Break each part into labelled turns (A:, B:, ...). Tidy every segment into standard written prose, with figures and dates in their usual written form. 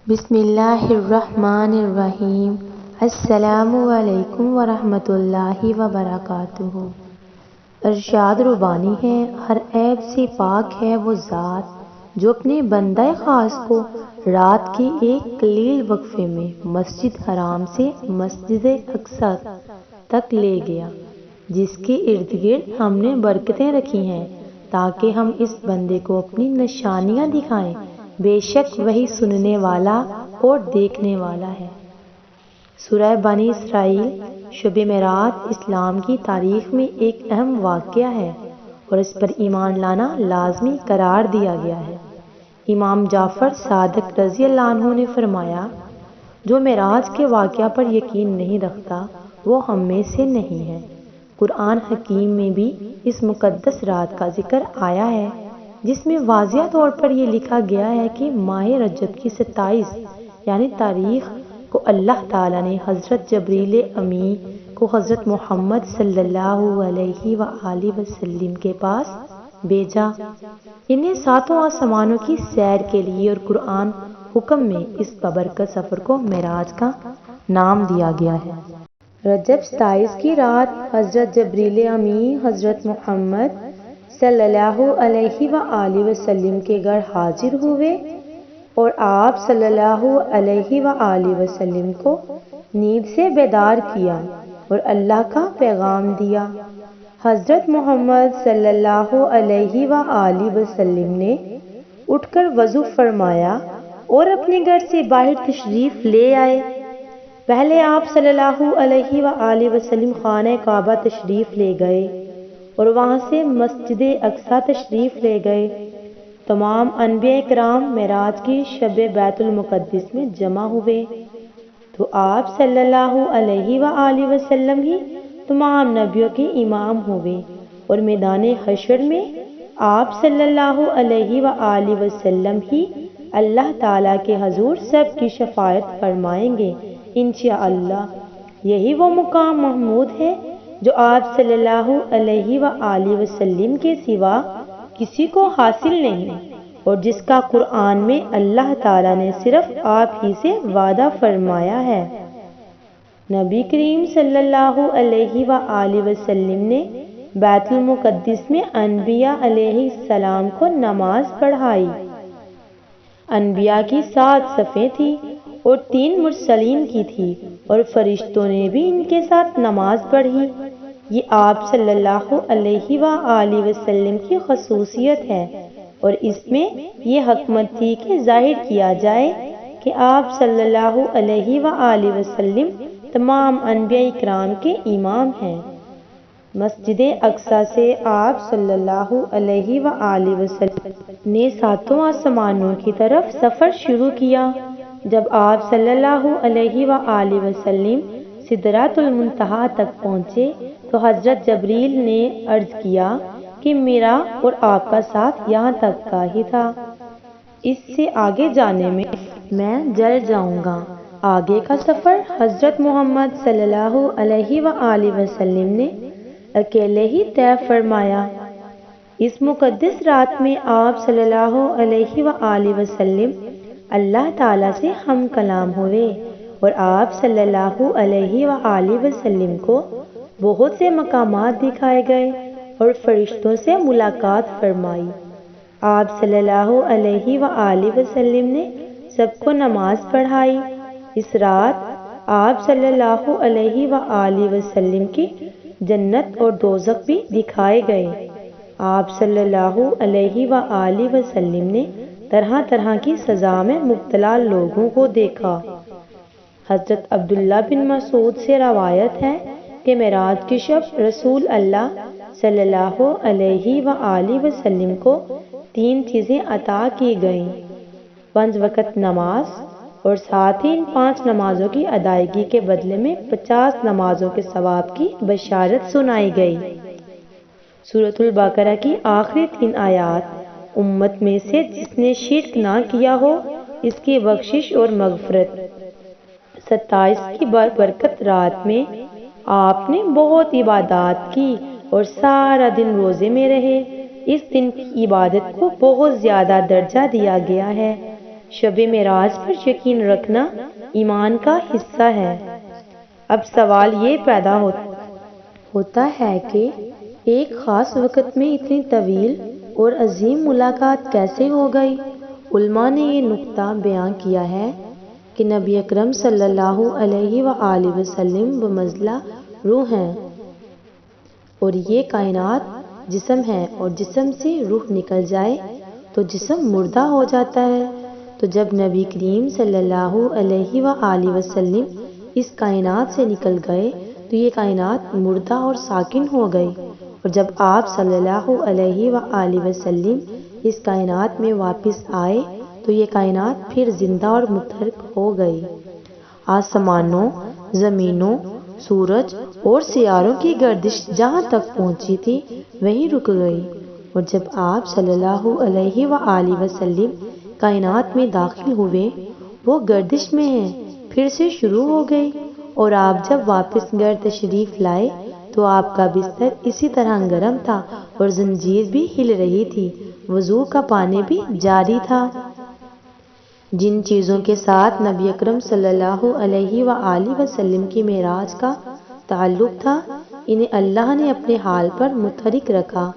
A: بسم اللہ الرحمن الرحیم۔ السلام علیکم ورحمۃ اللہ وبرکاتہ۔ ارشاد ربانی ہے، ہر عیب سے پاک ہے وہ ذات جو اپنے بندہ خاص کو رات کے ایک قلیل وقفے میں مسجد حرام سے مسجد اقصی تک لے گیا، جس کے ارد گرد ہم نے برکتیں رکھی ہیں تاکہ ہم اس بندے کو اپنی نشانیاں دکھائیں۔ بے شک وہی سننے والا اور دیکھنے والا ہے۔ سورہ بنی اسرائیل شب معراج اسلام کی تاریخ میں ایک اہم واقعہ ہے اور اس پر ایمان لانا لازمی قرار دیا گیا ہے۔ امام جعفر صادق رضی اللہ عنہ نے فرمایا، جو معراج کے واقعہ پر یقین نہیں رکھتا وہ ہم میں سے نہیں ہے۔ قرآن حکیم میں بھی اس مقدس رات کا ذکر آیا ہے، جس میں واضح طور پر یہ لکھا گیا ہے کہ ماہ رجب کی 27 یعنی تاریخ کو اللہ تعالیٰ نے حضرت جبریل امی کو حضرت محمد صلی اللہ علیہ وآلہ وسلم کے پاس بھیجا۔ انہیں ساتوں آسمانوں کی سیر کے لیے اور قرآن حکم میں اس بابرکت سفر کو معراج کا نام دیا گیا ہے۔ رجب 27 کی رات حضرت جبریل امی حضرت محمد صلی اللہ علیہ وآلہ وسلم کے گھر حاضر ہوئے اور آپ صلی اللہ علیہ وآلہ وسلم کو نیند سے بیدار کیا اور اللہ کا پیغام دیا۔ حضرت محمد صلی اللہ علیہ وآلہ وسلم نے اٹھ کر وضو فرمایا اور اپنے گھر سے باہر تشریف لے آئے۔ پہلے آپ صلی اللہ علیہ وآلہ وسلم خانہ کعبہ تشریف لے گئے اور وہاں سے مسجد اقصی تشریف لے گئے۔ تمام انبیاء کرام معراج کی شب بیت المقدس میں جمع ہوئے تو آپ صلی اللہ علیہ وآلہ وسلم ہی تمام نبیوں کے امام ہوئے اور میدان حشر میں آپ صلی اللہ علیہ وآلہ وسلم ہی اللہ تعالیٰ کے حضور سب کی شفاعت فرمائیں گے انشاءاللہ۔ یہی وہ مقام محمود ہے جو آپ صلی اللہ علیہ وآلہ وسلم کے سوا کسی کو حاصل نہیں اور جس کا قرآن میں اللہ تعالیٰ نے صرف آپ ہی سے وعدہ فرمایا ہے۔ نبی کریم صلی اللہ علیہ وآلہ وسلم نے بیت المقدس میں انبیاء علیہ السلام کو نماز پڑھائی۔ انبیاء کی 7 صفیں تھیں اور 3 مرسلین کی تھی اور فرشتوں نے بھی ان کے ساتھ نماز پڑھی۔ یہ آپ صلی اللہ علیہ وآلہ وسلم کی خصوصیت ہے اور اس میں یہ حکمت تھی کہ ظاہر کیا جائے کہ آپ صلی اللہ علیہ وآلہ وسلم تمام انبیاء کرام کے امام ہیں۔ مسجد اقصی سے آپ صلی اللہ علیہ وآلہ وسلم نے ساتوں آسمانوں کی طرف سفر شروع کیا۔ جب آپ صلی اللہ علیہ وآلہ وسلم سدرۃ المنتہا تک پہنچے تو حضرت جبریل نے عرض کیا کہ میرا اور آپ کا ساتھ یہاں تک کا ہی تھا، اس سے آگے جانے میں جل جاؤں گا۔ آگے کا سفر حضرت محمد صلی اللہ علیہ وآلہ وسلم نے اکیلے ہی طے فرمایا۔ اس مقدس رات میں آپ صلی اللہ علیہ وآلہ وسلم اللہ تعالیٰ سے ہم کلام ہوئے اور آپ صلی اللہ علیہ وآلہ وسلم کو بہت سے مقامات دکھائے گئے اور فرشتوں سے ملاقات فرمائی۔ آپ صلی اللہ علیہ وآلہ وسلم نے سب کو نماز پڑھائی۔ اس رات آپ صلی اللہ علیہ وآلہ وسلم کی جنت اور دوزخ بھی دکھائے گئے۔ آپ صلی اللہ علیہ وآلہ وسلم نے طرح طرح کی سزا میں مبتلا لوگوں کو دیکھا۔ حضرت عبداللہ بن مسعود سے روایت ہے کہ معراج کی شب رسول اللہ صلی اللہ علیہ وآلہ وسلم کو 3 چیزیں عطا کی گئیں، 5 وقت نماز اور ساتھ ہی ان 5 نمازوں کی ادائیگی کے بدلے میں 50 نمازوں کے ثواب کی بشارت سنائی گئی۔ سورۃ البقرہ کی آخری 3 آیات امت میں سے جس نے شرک نہ کیا ہو اس کی بخشش اور مغفرت۔ 27 کی برکت رات میں آپ نے بہت عبادات کی اور سارا دن روزے میں رہے۔ اس دن کی عبادت کو بہت زیادہ درجہ دیا گیا ہے۔ شب معراج پر یقین رکھنا ایمان کا حصہ ہے۔ اب سوال یہ پیدا ہوتا ہے کہ ایک خاص وقت میں اتنی طویل اور عظیم ملاقات کیسے ہو گئی؟ علماء نے یہ نقطہ بیان کیا ہے کہ نبی اکرم صلی اللہ علیہ وآلہ وسلم بمنزلہ روح ہیں اور یہ کائنات جسم ہے، اور جسم سے روح نکل جائے تو جسم مردہ ہو جاتا ہے۔ تو جب نبی کریم صلی اللہ علیہ وآلہ وسلم اس کائنات سے نکل گئے تو یہ کائنات مردہ اور ساکن ہو گئی، اور جب آپ صلی اللہ علیہ وآلہ وسلم اس کائنات میں واپس آئے تو یہ کائنات پھر زندہ اور متحرک ہو گئی۔ آسمانوں، زمینوں، سورج اور سیاروں کی گردش جہاں تک پہنچی تھی وہیں رک گئی، اور جب آپ صلی اللہ علیہ وآلہ وسلم کائنات میں داخل ہوئے وہ گردش میں ہے پھر سے شروع ہو گئی، اور آپ جب واپس گھر تشریف لائے تو آپ کا بستر اسی طرح گرم تھا اور زنجیر بھی ہل رہی تھی، وضو کا پانی بھی جاری تھا۔ جن چیزوں کے ساتھ نبی اکرم صلی اللہ علیہ وآلہ وسلم کی معراج کا تعلق تھا انہیں اللہ نے اپنے حال پر متحرک رکھا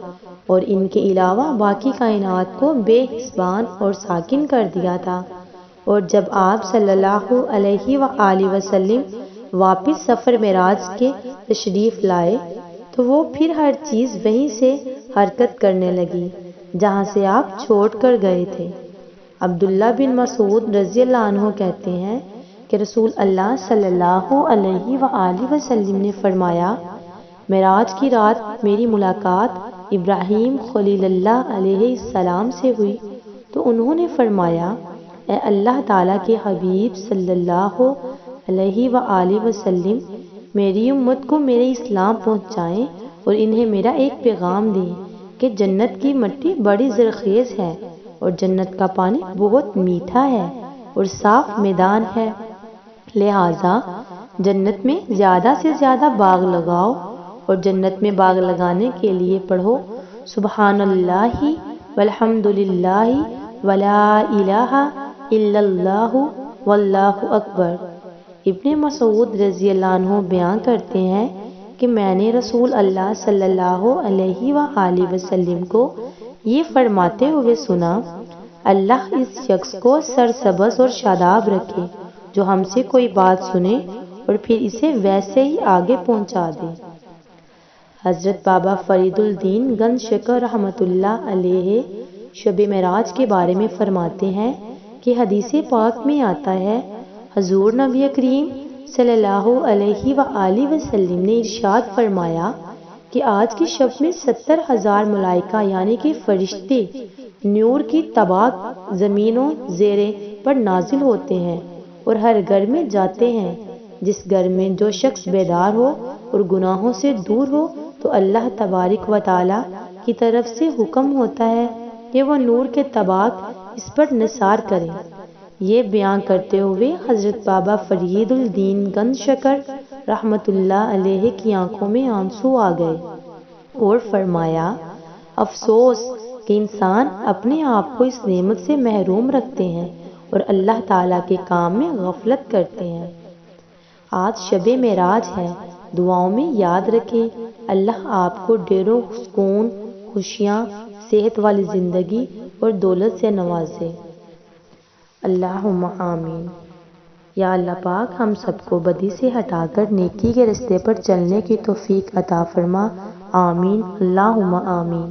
A: اور ان کے علاوہ باقی کائنات کو بے حسبان اور ساکن کر دیا تھا، اور جب آپ صلی اللہ علیہ وآلہ وسلم واپس سفر معراج کے تشریف لائے تو وہ پھر ہر چیز وہیں سے حرکت کرنے لگی جہاں سے آپ چھوڑ کر گئے تھے۔ عبداللہ بن مسعود رضی اللہ عنہ کہتے ہیں کہ رسول اللہ صلی اللہ علیہ وآلہ وسلم نے فرمایا، معراج کی رات میری ملاقات ابراہیم خلیل اللہ علیہ السلام سے ہوئی تو انہوں نے فرمایا، اے اللہ تعالیٰ کے حبیب صلی اللہ علیہ وآلہ وسلم، میری امت کو میرے اسلام پہنچائیں اور انہیں میرا ایک پیغام دیں کہ جنت کی مٹی بڑی زرخیز ہے اور جنت کا پانی بہت میٹھا ہے اور صاف میدان ہے، لہٰذا جنت میں زیادہ سے زیادہ باغ لگاؤ، اور جنت میں باغ لگانے کے لیے پڑھو سبحان اللہ والحمد للہ ولا الہ الا اللہ واللہ اکبر۔ ابن مسعود رضی اللہ عنہ بیان کرتے ہیں کہ میں نے رسول اللہ صلی اللہ علیہ وآلہ وسلم کو یہ فرماتے ہوئے سنا، اللہ اس شخص کو سرسبز اور شاداب رکھے جو ہم سے کوئی بات سنے اور پھر اسے ویسے ہی آگے پہنچا دے۔ حضرت بابا فرید الدین گنج شکر رحمۃ اللہ علیہ شب معراج کے بارے میں فرماتے ہیں کہ حدیث پاک میں آتا ہے، حضور نبی کریم صلی اللہ علیہ وآلہ وسلم نے ارشاد فرمایا کہ آج کی شب میں 70,000 ملائکہ یعنی کہ فرشتے نور کی طباق زمینوں زیریں پر نازل ہوتے ہیں اور ہر گھر میں جاتے ہیں، جس گھر میں جو شخص بیدار ہو اور گناہوں سے دور ہو تو اللہ تبارک و تعالی کی طرف سے حکم ہوتا ہے کہ وہ نور کے طباق اس پر نثار کریں۔ یہ بیان کرتے ہوئے حضرت بابا فرید الدین گنج شکر رحمۃ اللہ علیہ کی آنکھوں میں آنسو آ گئے اور فرمایا، افسوس کہ انسان اپنے آپ کو اس نعمت سے محروم رکھتے ہیں اور اللہ تعالیٰ کے کام میں غفلت کرتے ہیں۔ آج شب معراج ہے، دعاؤں میں یاد رکھیں، اللہ آپ کو ڈھیروں سکون، خوشیاں، صحت والی زندگی اور دولت سے نوازے۔ اللہم آمین۔ یا اللہ پاک ہم سب کو بدی سے ہٹا کر نیکی کے رستے پر چلنے کی توفیق عطا فرما، آمین، اللہم آمین۔